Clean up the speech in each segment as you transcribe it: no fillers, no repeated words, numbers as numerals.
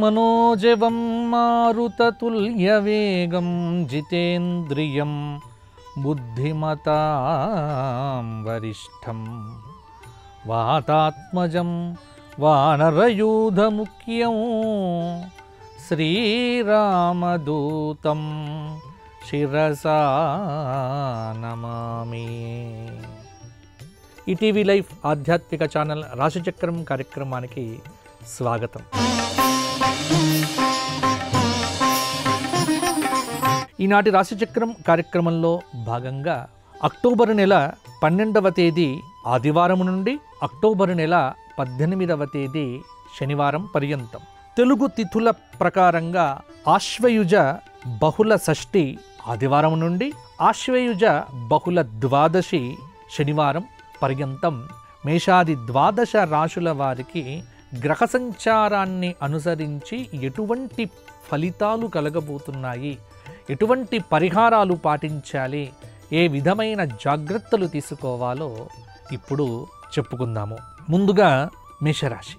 మనోజవం మారుతతుల్యవేగం జితేంద్రియం బుద్ధిమతాం వరిష్టం వాతాత్మజం వానరయూధముఖ్యం శ్రీరామదూతం శిరసా నమామి. ETV life ఆధ్యాత్మిక channel రాశిచక్రం కార్యక్రమానికి స్వాగతం. ఈనాటి రాశిచక్రం కార్యక్రమంలో భాగంగా అక్టోబరు నెల 12వ తేదీ ఆదివారం నుండి అక్టోబరు నెల 18వ తేదీ శనివారం పర్యంతం తెలుగు తిథుల ప్రకారంగా ఆశ్వయుజ బహుళ షష్ఠి ఆదివారం నుండి ఆశ్వయుజ బహుళ ద్వాదశి శనివారం పర్యంతం మేషాది ద్వాదశ రాశుల వారికి గ్రహ సంచారాన్ని అనుసరించి ఎటువంటి ఫలితాలు కలగబోతున్నాయి, ఎటువంటి పరిహారాలు పాటించాలి, ఏ విధమైన జాగ్రత్తలు తీసుకోవాలో ఇప్పుడు చెప్పుకుందాము. ముందుగా మేషరాశి.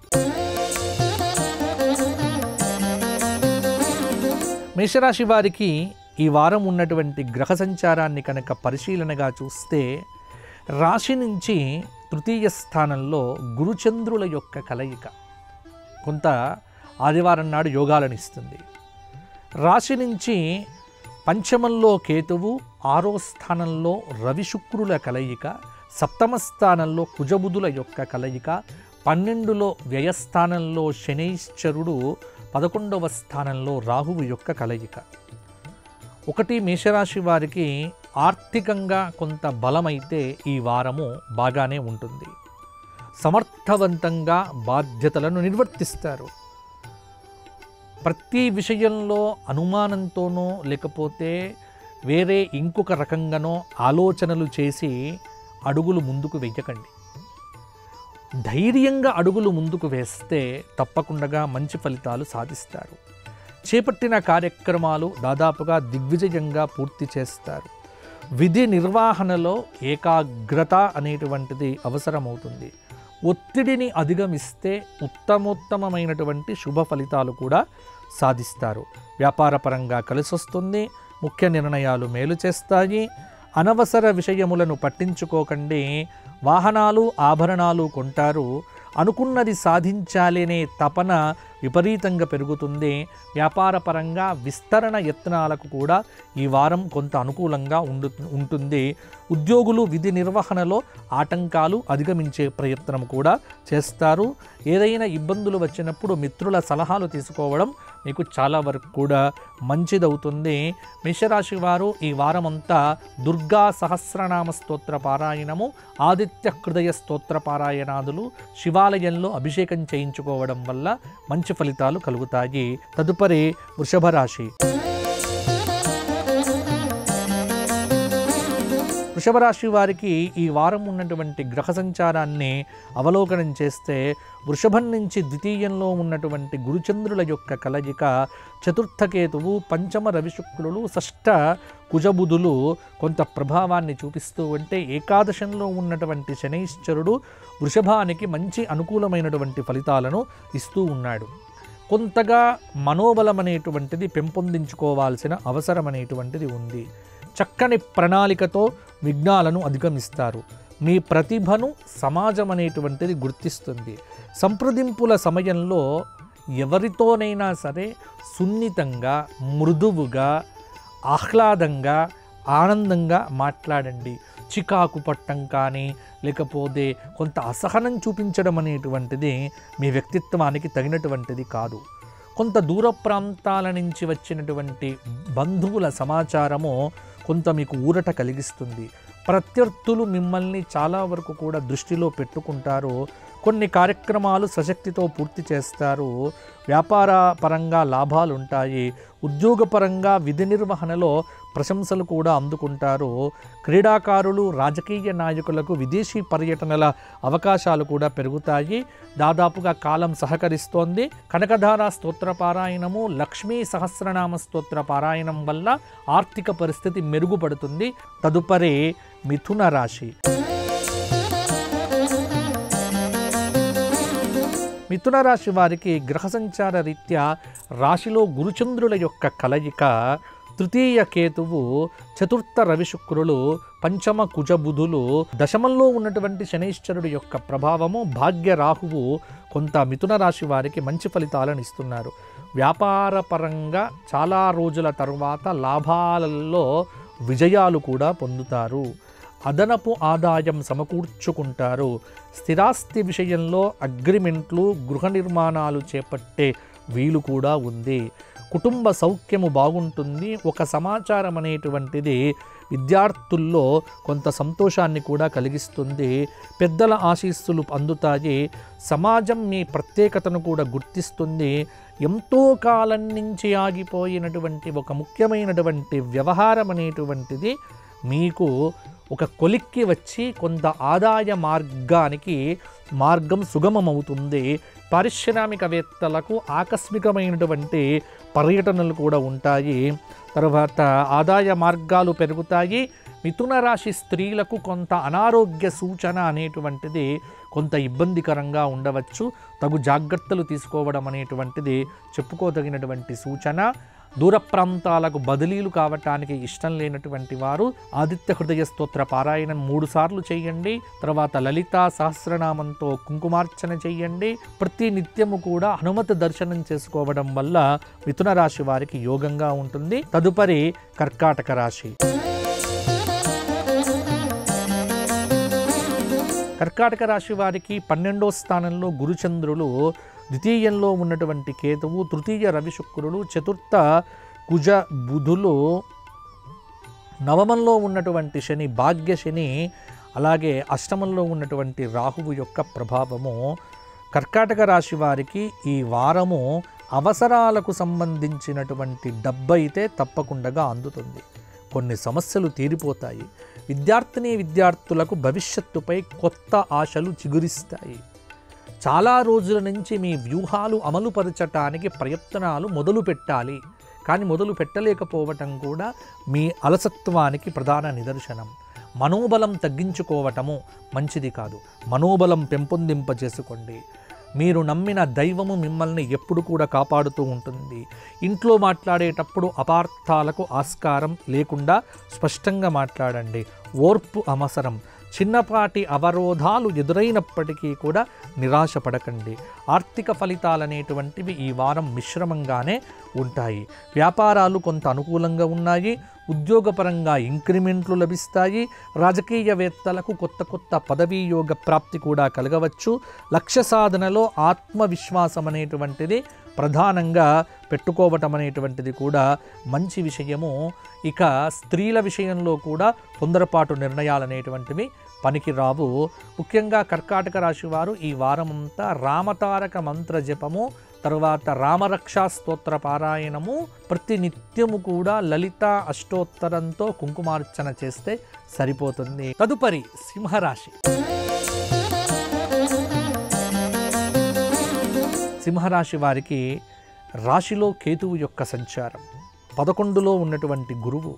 మేషరాశి వారికి ఈ వారం ఉన్నటువంటి గ్రహ సంచారాన్ని కనుక పరిశీలనగా చూస్తే రాశి నుంచి తృతీయ స్థానంలో గురుచంద్రుల యొక్క కలయిక కొంత ఆదివారం నాడు యోగాలను ఇస్తుంది. రాశి నుంచి పంచమంలో కేతువు, 6వ స్థానంలో రవి శుక్రుల కలయిక, 7వ స్థానంలో కుజబుధుల యొక్క కలయిక, 12లో వ్యయస్థానంలో శనైశ్చరుడు, 11వ స్థానంలో రాహువు యొక్క కలయిక. ఒకటి మేషరాశి వారికి ఆర్థికంగా కొంత బలమైతే ఈ వారము బాగానే ఉంటుంది. సమర్థవంతంగా బాధ్యతలను నిర్వర్తిస్తారు. ప్రతి విషయంలో అనుమానంతోనో లేకపోతే వేరే ఇంకొక రకంగానో ఆలోచనలు చేసి అడుగులు ముందుకు వెయ్యకండి. ధైర్యంగా అడుగులు ముందుకు వేస్తే తప్పకుండా మంచి ఫలితాలు సాధిస్తారు. చేపట్టిన కార్యక్రమాలు దాదాపుగా దిగ్విజయంగా పూర్తి చేస్తారు. విధి నిర్వహణలో ఏకాగ్రత అనేటువంటిది అవసరమవుతుంది. ఒత్తిడిని అధిగమిస్తే ఉత్తమోత్తమైనటువంటి శుభ ఫలితాలు కూడా సాధిస్తారు. వ్యాపారపరంగా కలిసొస్తుంది. ముఖ్య నిర్ణయాలు మేలు చేస్తాయి. అనవసర విషయములను పట్టించుకోకండి. వాహనాలు ఆభరణాలు కొంటారు. అనుకున్నది సాధించాలనే తపన విపరీతంగా పెరుగుతుంది. వ్యాపారపరంగా విస్తరణ యత్నాలకు కూడా ఈ వారం కొంత అనుకూలంగా ఉంటుంది. ఉద్యోగులు విధి నిర్వహణలో ఆటంకాలు అధిగమించే ప్రయత్నం కూడా చేస్తారు. ఏదైనా ఇబ్బందులు వచ్చినప్పుడు మిత్రుల సలహాలు తీసుకోవడం మీకు చాలా వరకు కూడా మంచిదవుతుంది. మేషరాశి వారు ఈ వారమంతా దుర్గా సహస్రనామ స్తోత్ర పారాయణము, ఆదిత్య హృదయ స్తోత్ర పారాయణాదులు, శివాలయంలో అభిషేకం చేయించుకోవడం వల్ల మంచి ఫలితాలు కలుగుతాయి. తదుపరి వృషభ రాశి. వృషభ రాశి వారికి ఈ వారం ఉన్నటువంటి గ్రహ సంచారాన్ని అవలోకనం చేస్తే వృషభం నుంచి ద్వితీయంలో ఉన్నటువంటి గురుచంద్రుల యొక్క కలయిక, చతుర్థ కేతువు, పంచమ రవిశుక్రులు, షష్ఠ కుజబుధులు కొంత ప్రభావాన్ని చూపిస్తూ ఉంటే ఏకాదశంలో ఉన్నటువంటి శనైశ్చరుడు వృషభానికి మంచి అనుకూలమైనటువంటి ఫలితాలను ఇస్తూ ఉన్నాడు. కొంతగా మనోబలం అనేటువంటిది పెంపొందించుకోవాల్సిన అవసరం అనేటువంటిది ఉంది. చక్కని ప్రణాళికతో విఘ్నాలను అధిగమిస్తారు. మీ ప్రతిభను సమాజం అనేటువంటిది గుర్తిస్తుంది. సంప్రదింపుల సమయంలో ఎవరితోనైనా సరే సున్నితంగా, మృదువుగా, ఆహ్లాదంగా, ఆనందంగా మాట్లాడండి. చికాకు పట్టం కానీ లేకపోతే కొంత అసహనం చూపించడం అనేటువంటిది మీ వ్యక్తిత్వానికి తగినటువంటిది కాదు. కొంత దూర ప్రాంతాల నుంచి వచ్చినటువంటి బంధువుల సమాచారము కొంత మీకు ఊరట కలిగిస్తుంది. ప్రత్యర్థులు మిమ్మల్ని చాలా వరకు కూడా దృష్టిలో పెట్టుకుంటారు. కొన్ని కార్యక్రమాలు సశక్తితో పూర్తి చేస్తారు. వ్యాపార పరంగా లాభాలు ఉంటాయి. ఉద్యోగపరంగా విధి నిర్వహణలో ప్రశంసలు కూడా అందుకుంటారు. క్రీడాకారులు, రాజకీయ నాయకులకు విదేశీ పర్యటనల అవకాశాలు కూడా పెరుగుతాయి. దాదాపుగా కాలం సహకరిస్తోంది. కనకధార స్తోత్ర పారాయణము, లక్ష్మీ సహస్రనామ స్తోత్ర పారాయణం వల్ల ఆర్థిక పరిస్థితి మెరుగుపడుతుంది. తదుపరి మిథున రాశి. మిథున రాశి వారికి గ్రహ సంచార రీత్యా రాశిలో గురుచంద్రుల యొక్క కలయిక, తృతీయ కేతువు, చతుర్థ రవి శుక్రులు, పంచమ కుజబుధులు, దశమంలో ఉన్నటువంటి శనైశ్వరుడు యొక్క ప్రభావము, భాగ్య రాహువు కొంత మిథున రాశి వారికి మంచి ఫలితాలను ఇస్తున్నారు. వ్యాపార పరంగా చాలా రోజుల తరువాత లాభాలలో విజయాలు కూడా పొందుతారు. అదనపు ఆదాయం సమకూర్చుకుంటారు. స్థిరాస్తి విషయంలో అగ్రిమెంట్లు, గృహ నిర్మాణాలు చేపట్టే వీలు కూడా ఉంది. కుటుంబ సౌఖ్యము బాగుంటుంది. ఒక సమాచారం అనేటువంటిది విద్యార్థుల్లో కొంత సంతోషాన్ని కూడా కలిగిస్తుంది. పెద్దల ఆశీస్సులు అందుతాయి. సమాజం మీ ప్రత్యేకతను కూడా గుర్తిస్తుంది. ఎంతో కాలం నుంచి ఆగిపోయినటువంటి ఒక ముఖ్యమైనటువంటి వ్యవహారం అనేటువంటిది మీకు ఒక కొలిక్కి వచ్చి కొంత ఆదాయ మార్గం సుగమమవుతుంది. పారిశ్రామికవేత్తలకు ఆకస్మికమైనటువంటి పర్యటనలు కూడా ఉంటాయి. తర్వాత ఆదాయ మార్గాలు పెరుగుతాయి. మిథున రాశి స్త్రీలకు కొంత అనారోగ్య సూచన అనేటువంటిది కొంత ఇబ్బందికరంగా ఉండవచ్చు. తగు జాగ్రత్తలు తీసుకోవడం అనేటువంటిది చెప్పుకోదగినటువంటి సూచన. దూర ప్రాంతాలకు బదిలీలు కావటానికి ఇష్టం లేనటువంటి వారు ఆదిత్య హృదయ స్తోత్ర పారాయణం 3 సార్లు చేయండి. తర్వాత లలితా సహస్రనామంతో కుంకుమార్చన చేయండి. ప్రతి నిత్యము కూడా హనుమత దర్శనం చేసుకోవడం వల్ల మిథున రాశి వారికి యోగంగా ఉంటుంది. తదుపరి కర్కాటక రాశి. కర్కాటక రాశి వారికి 12వ స్థానంలో గురుచంద్రులు, ద్వితీయంలో ఉన్నటువంటి కేతువు, తృతీయ రవి శుక్రులు, చతుర్థ కుజ బుధులు, నవమంలో ఉన్నటువంటి శని, భాగ్య శని, అలాగే అష్టమంలో ఉన్నటువంటి రాహువు యొక్క ప్రభావము కర్కాటక రాశి వారికి ఈ వారము అవసరాలకు సంబంధించినటువంటి డబ్బు అయితే తప్పకుండా అందుతుంది. కొన్ని సమస్యలు తీరిపోతాయి. విద్యార్థులకు భవిష్యత్తుపై కొత్త ఆశలు చిగురిస్తాయి. చాలా రోజుల నుంచి మీ వ్యూహాలు అమలుపరచటానికి ప్రయత్నాలు మొదలు పెట్టాలి, కానీ మొదలు పెట్టలేకపోవటం కూడా మీ అలసత్వానికి ప్రధాన నిదర్శనం. మనోబలం తగ్గించుకోవటము మంచిది కాదు. మనోబలం పెంపొందింపజేసుకోండి. మీరు నమ్మిన దైవము మిమ్మల్ని ఎప్పుడు కూడా కాపాడుతూ ఉంటుంది. ఇంట్లో మాట్లాడేటప్పుడు అపార్థాలకు ఆస్కారం లేకుండా స్పష్టంగా మాట్లాడండి. ఓర్పు అవసరం. చిన్నపాటి అవరోధాలు ఎదురైనప్పటికీ కూడా నిరాశపడకండి. ఆర్థిక ఫలితాలు అనేటువంటివి ఈ వారం మిశ్రమంగానే ఉంటాయి. వ్యాపారాలు కొంత అనుకూలంగా ఉన్నాయి. ఉద్యోగపరంగా ఇంక్రిమెంట్లు లభిస్తాయి. రాజకీయవేత్తలకు కొత్త పదవీ యోగ ప్రాప్తి కూడా కలగవచ్చు. లక్ష్య సాధనలో ఆత్మవిశ్వాసం అనేటువంటిది ప్రధానంగా పెట్టుకోవటం అనేటువంటిది కూడా మంచి విషయము. ఇక స్త్రీల విషయంలో కూడా తొందరపాటు నిర్ణయాలు అనేటువంటివి పనికి రావు. ముఖ్యంగా కర్కాటక రాశి వారు ఈ వారమంతా రామతారక మంత్ర జపము, తర్వాత రామరక్షా స్తోత్ర పారాయణము, ప్రతి నిత్యము కూడా లలిత అష్టోత్తరంతో కుంకుమార్చన చేస్తే సరిపోతుంది. తదుపరి సింహరాశి. సింహరాశి వారికి రాశిలో కేతువు యొక్క సంచారం, 11లో ఉన్నటువంటి గురువు,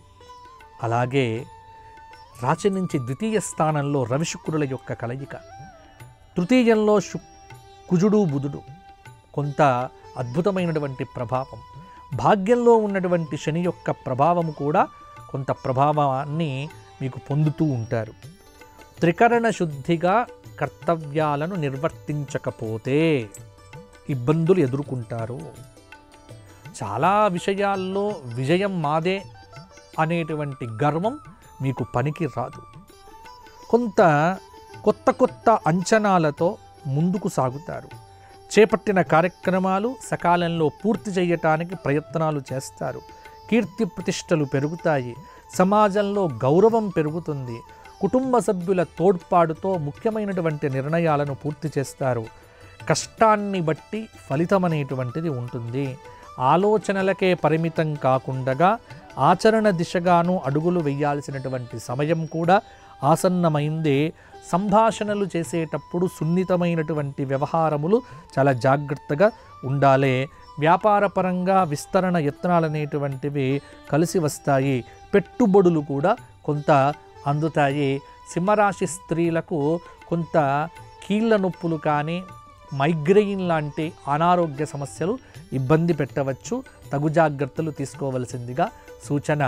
అలాగే రాశి నుంచి ద్వితీయ స్థానంలో రవి శుక్రుల యొక్క కలయిక, తృతీయంలో కుజుడు బుధుడు, కొంత అద్భుతమైనటువంటి ప్రభావం. భాగ్యంలో ఉన్నటువంటి శని యొక్క ప్రభావము కూడా కొంత ప్రభావాన్ని మీకు పొందుతూ ఉంటారు. త్రికరణ శుద్ధిగా కర్తవ్యాలను నిర్వర్తించకపోతే ఇబ్బందులు ఎదుర్కొంటారు. చాలా విషయాల్లో విజయం మాదే అనేటువంటి గర్వం మీకు పనికి రాదు. కొంత కొత్త అంచనాలతో ముందుకు సాగుతారు. చేపట్టిన కార్యక్రమాలు సకాలంలో పూర్తి చేయటానికి ప్రయత్నాలు చేస్తారు. కీర్తి ప్రతిష్టలు పెరుగుతాయి. సమాజంలో గౌరవం పెరుగుతుంది. కుటుంబ సభ్యుల తోడ్పాటుతో ముఖ్యమైనటువంటి నిర్ణయాలను పూర్తి చేస్తారు. కష్టాన్ని బట్టి ఫలితం అనేటువంటిది ఉంటుంది. ఆలోచనలకే పరిమితం కాకుండా ఆచరణ దిశగాను అడుగులు వేయాల్సినటువంటి సమయం కూడా ఆసన్నమైంది. సంభాషణలు చేసేటప్పుడు సున్నితమైనటువంటి వ్యవహారములు చాలా జాగ్రత్తగా ఉండాలి. వ్యాపారపరంగా విస్తరణ యత్నాలు అనేటువంటివి కలిసి వస్తాయి. పెట్టుబడులు కూడా కొంత అందుతాయి. సింహరాశి స్త్రీలకు కొంత కీళ్ళ నొప్పులు కానీ, మైగ్రెయిన్ లాంటి అనారోగ్య సమస్యలు ఇబ్బంది పెట్టవచ్చు. తగు జాగ్రత్తలు తీసుకోవలసిందిగా సూచన.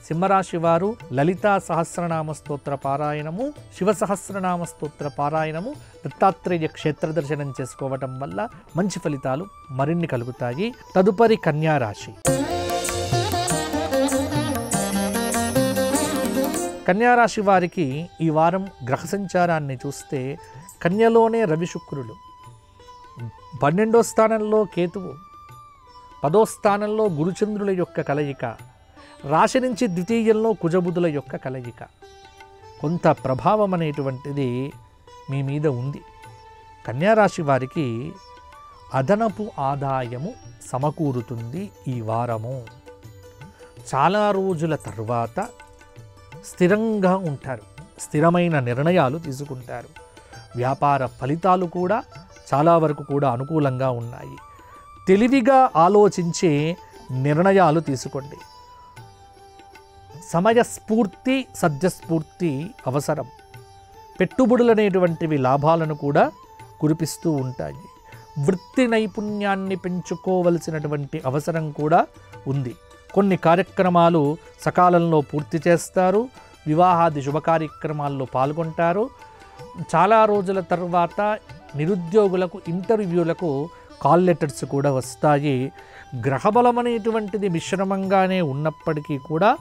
సింహరాశి వారు లలితా సహస్రనామ స్తోత్ర పారాయణము, శివ సహస్రనామ స్తోత్ర పారాయణము, దత్తాత్రేయ క్షేత్ర దర్శనం చేసుకోవటం వల్ల మంచి ఫలితాలు మరిన్ని కలుగుతాయి. తదుపరి కన్యా రాశి. కన్యా రాశి వారికి ఈ వారం గ్రహ సంచారాన్ని చూస్తే కన్యలోనే రవి శుక్రులు, 12వ స్థానంలో కేతువు, 10వ స్థానంలో గురుచంద్రుల యొక్క కలయిక, రాశి నుంచి ద్వితీయంలో కుజబుధుల యొక్క కలయిక. కొంత ప్రభావం అనేటువంటిది మీ మీద ఉంది. కన్యారాశి వారికి అదనపు ఆదాయము సమకూరుతుంది ఈ వారము. చాలా రోజుల తర్వాత స్థిరంగా ఉంటారు, స్థిరమైన నిర్ణయాలు తీసుకుంటారు. వ్యాపార ఫలితాలు కూడా చాలా వరకు కూడా అనుకూలంగా ఉన్నాయి. తెలివిగా ఆలోచించే నిర్ణయాలు తీసుకోండి. సమయస్ఫూర్తి, సద్యస్ఫూర్తి అవసరం. పెట్టుబడులు అనేటువంటివి లాభాలను కూడా కురిపిస్తూ ఉంటాయి. వృత్తి నైపుణ్యాన్ని పెంచుకోవలసినటువంటి అవసరం కూడా ఉంది. కొన్ని కార్యక్రమాలు సకాలంలో పూర్తి చేస్తారు. వివాహాది శుభ కార్యక్రమాల్లో పాల్గొంటారు. చాలా రోజుల తర్వాత నిరుద్యోగులకు ఇంటర్వ్యూలకు కాల్ లెటర్స్ కూడా వస్తాయి. గ్రహబలం అనేటువంటిది మిశ్రమంగానే ఉన్నప్పటికీ కూడా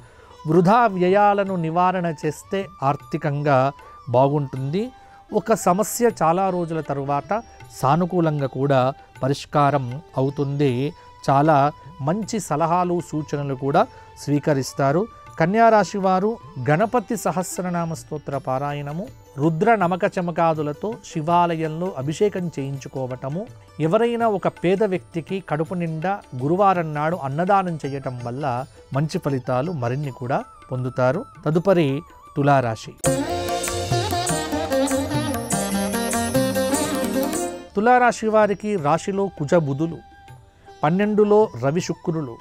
వృధా వ్యయాలను నివారణ చేస్తే ఆర్థికంగా బాగుంటుంది. ఒక సమస్య చాలా రోజుల తరువాత సానుకూలంగా కూడా పరిష్కారం అవుతుంది. చాలా మంచి సలహాలు సూచనలు కూడా స్వీకరిస్తారు. కన్యారాశి వారు గణపతి సహస్రనామ స్తోత్ర పారాయణము, రుద్ర నమక చమకాదులతో శివాలయంలో అభిషేకం చేయించుకోవటము, ఎవరైనా ఒక పేద వ్యక్తికి కడుపు నిండా గురువారం నాడు అన్నదానం చేయటం వల్ల మంచి ఫలితాలు మరిన్ని కూడా పొందుతారు. తదుపరి తులారాశి. తులారాశి వారికి రాశిలో కుజ బుధులు, 12లో రవి శుక్రులు,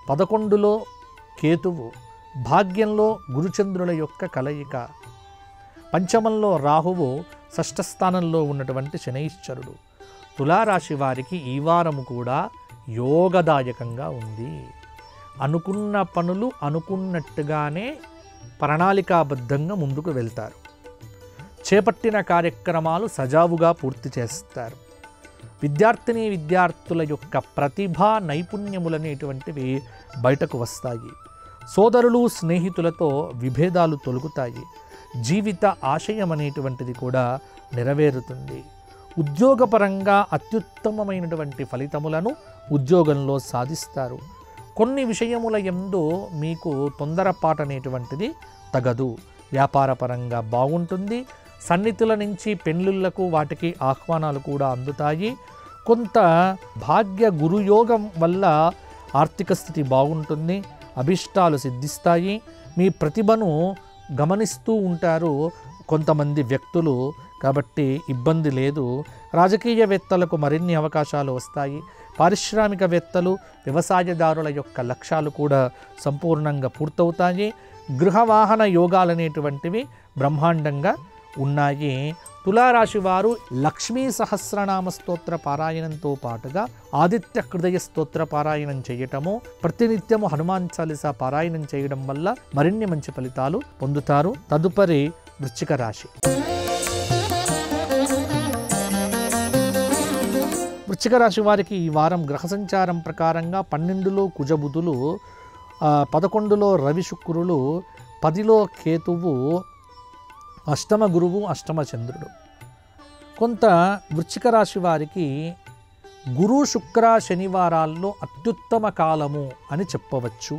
11లో కేతువు, భాగ్యంలో గురుచంద్రుల యొక్క కలయిక, పంచమంలో రాహువు, షష్ఠ స్థానంలో ఉన్నటువంటి శనైశ్చరుడు. తులారాశి వారికి ఈ వారము కూడా యోగదాయకంగా ఉంది. అనుకున్న పనులు అనుకున్నట్టుగానే ప్రణాళికాబద్ధంగా ముందుకు వెళ్తారు. చేపట్టిన కార్యక్రమాలు సజావుగా పూర్తి చేస్తారు. విద్యార్థుల యొక్క ప్రతిభా నైపుణ్యములనేటువంటివి బయటకు వస్తాయి. సోదరులు స్నేహితులతో విభేదాలు తొలగుతాయి. జీవిత ఆశయం అనేటువంటిది కూడా నెరవేరుతుంది. ఉద్యోగపరంగా అత్యుత్తమమైనటువంటి ఫలితములను ఉద్యోగంలో సాధిస్తారు. కొన్ని విషయముల యందు మీకు తొందరపాటు అనేటువంటిది తగదు. వ్యాపారపరంగా బాగుంటుంది. సన్నిహితుల నుంచి పెళ్ళిళ్ళకు వాటికి ఆహ్వానాలు కూడా అందుతాయి. కొంత భాగ్య గురుయోగం వల్ల ఆర్థిక స్థితి బాగుంటుంది. అభిష్టాలు సిద్ధిస్తాయి. మీ ప్రతిభను గమనిస్తూ ఉంటారు కొంతమంది వ్యక్తులు, కాబట్టి ఇబ్బంది లేదు. రాజకీయవేత్తలకు మరిన్ని అవకాశాలు వస్తాయి. పారిశ్రామికవేత్తలు, వ్యవసాయదారుల యొక్క లక్ష్యాలు కూడా సంపూర్ణంగా పూర్తవుతాయి. గృహవాహన యోగాలనేటువంటివి బ్రహ్మాండంగా ఉన్నాయి. తులారాశి వారు లక్ష్మీ సహస్రనామ స్తోత్ర పారాయణంతో పాటుగా ఆదిత్య హృదయ స్తోత్ర పారాయణం చేయటము, ప్రతినిత్యము హనుమాన్ చాలీసా పారాయణం చేయడం వల్ల మరిన్ని మంచి ఫలితాలు పొందుతారు. తదుపరి వృశ్చిక రాశి. వృశ్చిక రాశి వారికి ఈ వారం గ్రహ సంచారం ప్రకారంగా 12లో కుజబుధులు, 11లో రవి శుక్రులు, 10లో కేతువు, అష్టమ గురువు, అష్టమ చంద్రుడు. కొంత వృశ్చిక రాశి వారికి గురు శుక్ర శనివారాల్లో అత్యుత్తమ కాలము అని చెప్పవచ్చు.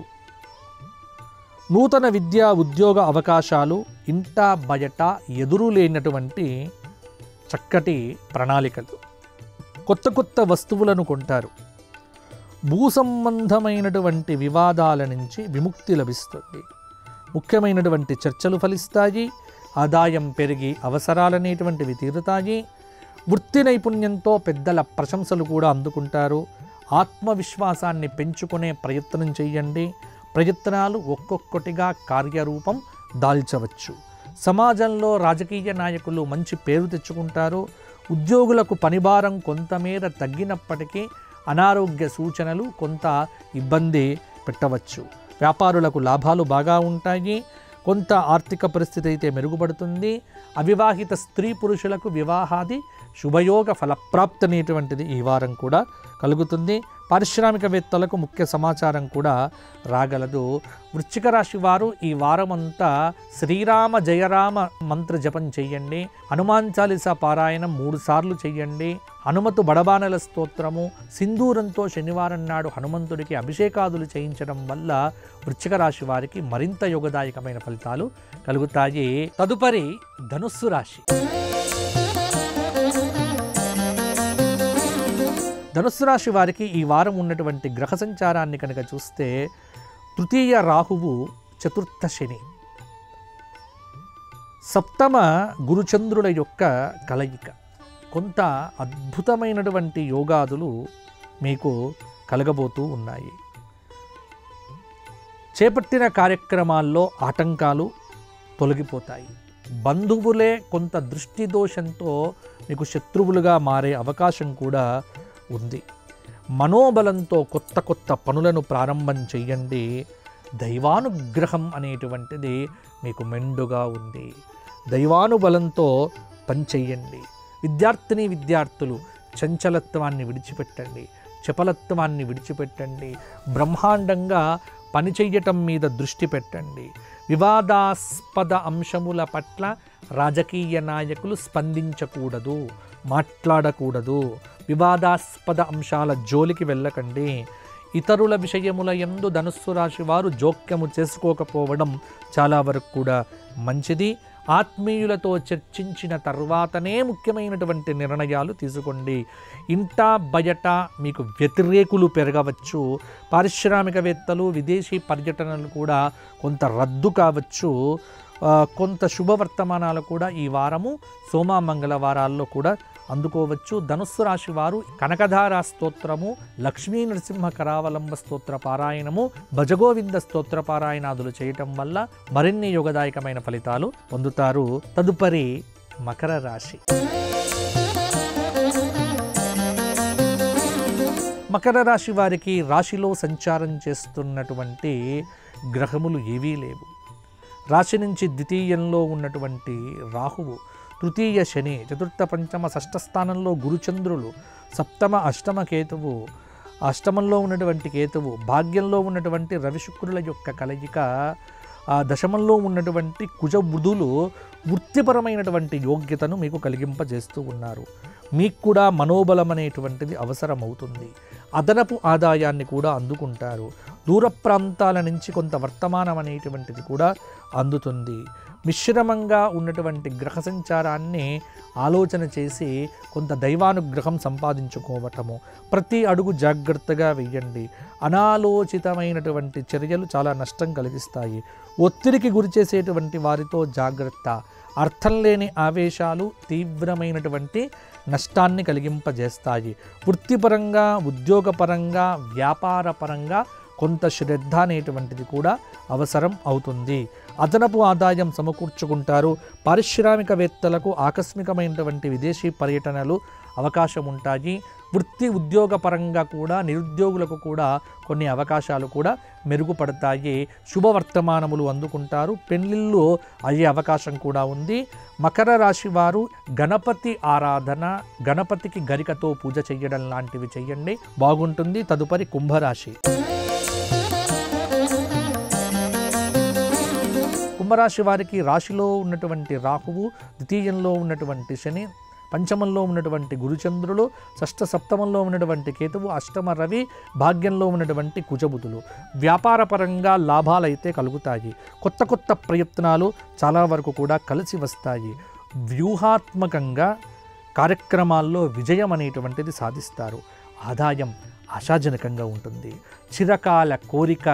నూతన విద్యా ఉద్యోగ అవకాశాలు ఇంట బయట ఎదురు లేనటువంటి చక్కటి ప్రణాళికలు. కొత్త కొత్త వస్తువులను కొంటారు. భూ సంబంధమైనటువంటి వివాదాల నుంచి విముక్తి లభిస్తుంది. ముఖ్యమైనటువంటి చర్చలు ఫలిస్తాయి. ఆదాయం పెరిగి అవసరాలనేటువంటివి తీరుతాయి. వృత్తి నైపుణ్యంతో పెద్దల ప్రశంసలు కూడా అందుకుంటారు. ఆత్మవిశ్వాసాన్ని పెంచుకునే ప్రయత్నం చేయండి. ప్రయత్నాలు ఒక్కొక్కటిగా కార్యరూపం దాల్చవచ్చు. సమాజంలో రాజకీయ నాయకులు మంచి పేరు తెచ్చుకుంటారు. ఉద్యోగులకు పనిభారం కొంతమేర తగ్గినప్పటికీ అనారోగ్య సూచనలు కొంత ఇబ్బంది పెట్టవచ్చు. వ్యాపారులకు లాభాలు బాగా ఉంటాయి. కొంత ఆర్థిక పరిస్థితి అయితే మెరుగుపడుతుంది. అవివాహిత స్త్రీ పురుషులకు వివాహాది శుభయోగ ఫలప్రాప్తి అనేటువంటిది ఈ వారం కూడా కలుగుతుంది. పారిశ్రామికవేత్తలకు ముఖ్య సమాచారం కూడా రాగలదు. వృశ్చిక రాశి వారు ఈ వారమంతా శ్రీరామ జయరామ మంత్ర జపం చెయ్యండి. హనుమాన్ చాలీసా పారాయణం 3 సార్లు చెయ్యండి. హనుమతు బడబానల స్తోత్రము, సింధూరంతో శనివారం నాడు హనుమంతుడికి అభిషేకాదులు చేయించడం వల్ల వృశ్చిక రాశి వారికి మరింత యోగదాయకమైన ఫలితాలు కలుగుతాయి. తదుపరి ధనుస్సు రాశి. ధనుస్సు రాశి వారికి ఈ వారం ఉన్నటువంటి గ్రహ సంచారాన్ని కనుక చూస్తే తృతీయ రాహువు, చతుర్థ శని, సప్తమ గురుచంద్రుల యొక్క కలయిక కొంత అద్భుతమైనటువంటి యోగాదులు మీకు కలగబోతూ ఉన్నాయి. చేపట్టిన కార్యక్రమాల్లో ఆటంకాలు తొలగిపోతాయి. బంధువులే కొంత దృష్టి దోషంతో మీకు శత్రువులుగా మారే అవకాశం కూడా ఉంది. మనోబలంతో కొత్త కొత్త పనులను ప్రారంభం చెయ్యండి. దైవానుగ్రహం అనేటువంటిది మీకు మెండుగా ఉంది. దైవానుబలంతో పనిచెయ్యండి. విద్యార్థులు చంచలత్వాన్ని విడిచిపెట్టండి, చపలత్వాన్ని విడిచిపెట్టండి. బ్రహ్మాండంగా పనిచెయ్యటం మీద దృష్టి పెట్టండి. వివాదాస్పద అంశముల పట్ల రాజకీయ నాయకులు స్పందించకూడదు, మాట్లాడకూడదు. వివాదాస్పద అంశాల జోలికి వెళ్ళకండి. ఇతరుల విషయముల యందు ధనుస్సు రాశి వారు జోక్యము చేసుకోకపోవడం చాలా వరకు కూడా మంచిది. ఆత్మీయులతో చర్చించిన తర్వాతనే ముఖ్యమైనటువంటి నిర్ణయాలు తీసుకోండి. ఇంటా బయట మీకు వ్యతిరేకులు పెరగవచ్చు. పారిశ్రామికవేత్తలు, విదేశీ పర్యటనలు కూడా కొంత రద్దు కావచ్చు. కొంత శుభవర్తమానాలు కూడా ఈ వారము సోమ మంగళవారాల్లో కూడా అందుకోవచ్చు. ధనుస్సు రాశి వారు కనకధార స్తోత్రము, లక్ష్మీ నరసింహ కరావలంబ స్తోత్ర పారాయణము, భజగోవింద స్తోత్ర పారాయణాదులు చేయటం వల్ల మరిన్ని యోగదాయకమైన ఫలితాలు పొందుతారు. తదుపరి మకర రాశి. మకర రాశి వారికి రాశిలో సంచారం చేస్తున్నటువంటి గ్రహములు ఏవీ లేవు. రాశి నుంచి ద్వితీయంలో ఉన్నటువంటి రాహువు, తృతీయ శని, చతుర్థ పంచమ షష్ఠ స్థానంలో గురుచంద్రులు, సప్తమ అష్టమ కేతువు, అష్టమంలో ఉన్నటువంటి కేతువు, భాగ్యంలో ఉన్నటువంటి రవిశుక్రుల యొక్క కలయిక, దశమంలో ఉన్నటువంటి కుజ బుధులు వృత్తిపరమైనటువంటి యోగ్యతను మీకు కలిగింపజేస్తూ ఉన్నారు. మీకు కూడా మనోబలం అనేటువంటిది అవసరమవుతుంది. అదనపు ఆదాయాన్ని కూడా అందుకుంటారు. దూర ప్రాంతాల నుంచి కొంత వర్తమానం అనేటువంటిది కూడా అందుతుంది. మిశ్రమంగా ఉన్నటువంటి గ్రహ సంచారాన్ని ఆలోచన చేసి కొంత దైవానుగ్రహం సంపాదించుకోవటము. ప్రతి అడుగు జాగ్రత్తగా వెయ్యండి. అనాలోచితమైనటువంటి చర్యలు చాలా నష్టం కలిగిస్తాయి. ఒత్తిడికి గురి చేసేటువంటి వారితో జాగ్రత్త. అర్థం లేని ఆవేశాలు తీవ్రమైనటువంటి నష్టాన్ని కలిగింపజేస్తాయి. వృత్తిపరంగా, ఉద్యోగపరంగా, వ్యాపారపరంగా కొంత శ్రద్ధ అనేటువంటిది కూడా అవసరం అవుతుంది. అదనపు ఆదాయం సమకూర్చుకుంటారు. పారిశ్రామికవేత్తలకు ఆకస్మికమైనటువంటి విదేశీ పర్యటనలు అవకాశం ఉంటాయి. వృత్తి ఉద్యోగపరంగా కూడా నిరుద్యోగులకు కూడా కొన్ని అవకాశాలు కూడా మెరుగుపడతాయి. శుభవర్తమానములు అందుకుంటారు. పెళ్లిళ్ళు అయ్యే అవకాశం కూడా ఉంది. మకర రాశి వారు గణపతి ఆరాధన, గణపతికి గరికతో పూజ చేయడం లాంటివి చేయండి, బాగుంటుంది. తదుపరి కుంభరాశి. కుంభరాశి వారికి రాశిలో ఉన్నటువంటి రాహువు, ద్వితీయంలో ఉన్నటువంటి శని, పంచమంలో ఉన్నటువంటి గురుచంద్రులు, షష్ఠ సప్తమంలో ఉన్నటువంటి కేతువు, అష్టమ రవి, భాగ్యంలో ఉన్నటువంటి కుజబుధులు. వ్యాపారపరంగా లాభాలైతే కలుగుతాయి. కొత్త కొత్త ప్రయత్నాలు చాలా వరకు కూడా కలిసి వస్తాయి. వ్యూహాత్మకంగా కార్యక్రమాల్లో విజయం అనేటువంటిది సాధిస్తారు. ఆదాయం ఆశాజనకంగా ఉంటుంది. చిరకాల కోరిక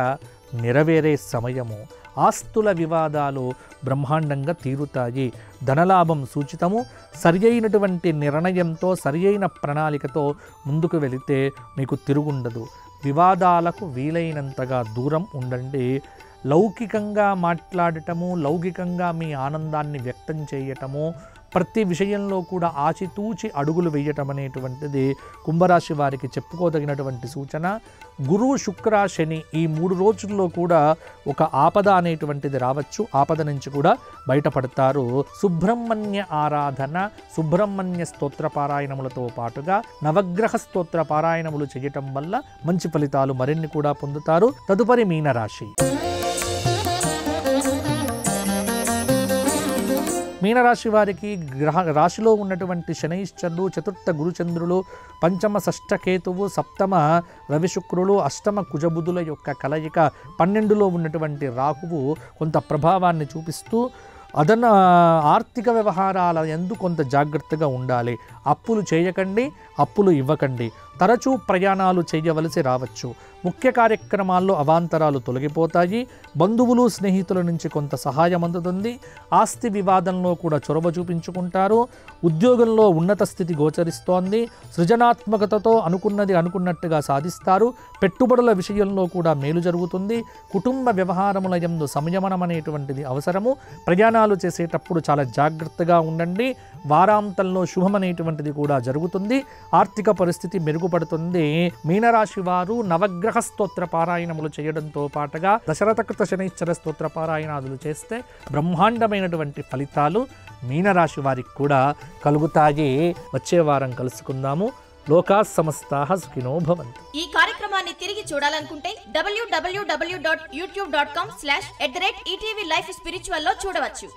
నెరవేరే సమయము. ఆస్తుల వివాదాలు బ్రహ్మాండంగా తీరుతాయి. ధనలాభం సూచితము. సరి అయినటువంటి నిర్ణయంతో, సరి అయిన ప్రణాళికతో ముందుకు వెళితే మీకు తిరుగుండదు. వివాదాలకు వీలైనంతగా దూరం ఉండండి. లౌకికంగా మాట్లాడటము, లౌకికంగా మీ ఆనందాన్ని వ్యక్తం చేయటము, ప్రతి విషయంలో కూడా ఆచితూచి అడుగులు వేయటం అనేటువంటిది కుంభరాశి వారికి చెప్పుకోదగినటువంటి సూచన. గురు శుక్ర శని ఈ 3 రోజుల్లో కూడా ఒక ఆపద అనేటువంటిది రావచ్చు. ఆపద నుంచి కూడా బయటపడతారు. సుబ్రహ్మణ్య ఆరాధన, సుబ్రహ్మణ్య స్తోత్ర పారాయణములతో పాటుగా నవగ్రహ స్తోత్ర పారాయణములు చేయటం వల్ల మంచి ఫలితాలు మరిన్ని కూడా పొందుతారు. తదుపరి మీనరాశి. మీనరాశి వారికి రాశిలో ఉన్నటువంటి శనైశ్చరుడు, చతుర్థ గురుచంద్రులు, పంచమ షష్ఠ కేతువు, సప్తమ రవిశుక్రులు, అష్టమ కుజబుధుల యొక్క కలయిక, 12లో ఉన్నటువంటి రాహువు కొంత ప్రభావాన్ని చూపిస్తూ ఆర్థిక వ్యవహారాల యందు కొంత జాగ్రత్తగా ఉండాలి. అప్పులు చేయకండి, అప్పులు ఇవ్వకండి. తరచూ ప్రయాణాలు చేయవలసి రావచ్చు. ముఖ్య కార్యక్రమాల్లో అవాంతరాలు తొలగిపోతాయి. బంధువులు స్నేహితుల నుంచి కొంత సహాయం అందుతుంది. ఆస్తి వివాదంలో కూడా చొరవ చూపించుకుంటారు. ఉద్యోగంలో ఉన్నత స్థితి గోచరిస్తోంది. సృజనాత్మకతతో అనుకున్నది అనుకున్నట్టుగా సాధిస్తారు. పెట్టుబడుల విషయంలో కూడా మేలు జరుగుతుంది. కుటుంబ వ్యవహారముల యందు సంయమనం అనేటువంటిది అవసరము. ప్రయాణాలు చేసేటప్పుడు చాలా జాగ్రత్తగా ఉండండి. వారాంతంలో శుభమనేటువంటిది కూడా జరుగుతుంది. ఆర్థిక పరిస్థితి మెరుగుపడుతుంది. మీనరాశి వారు నవగ్రహ స్తోత్ర పారాయణములు చేయడంతో పాటుగా దశరథకృత శనైశ్చర స్తోత్ర పారాయణాదులు చేస్తే బ్రహ్మాండమైనటువంటి ఫలితాలు మీనరాశి వారికి కూడా కలుగుతాయి. వచ్చే వారం కలుసుకుందాము. లోకా సమస్తాః సుఖినో భవంతు. ఈ కార్యక్రమాన్ని తిరిగి చూడాలనుకుంటే www.youtube.com/ETV Life Spiritual లో చూడవచ్చు.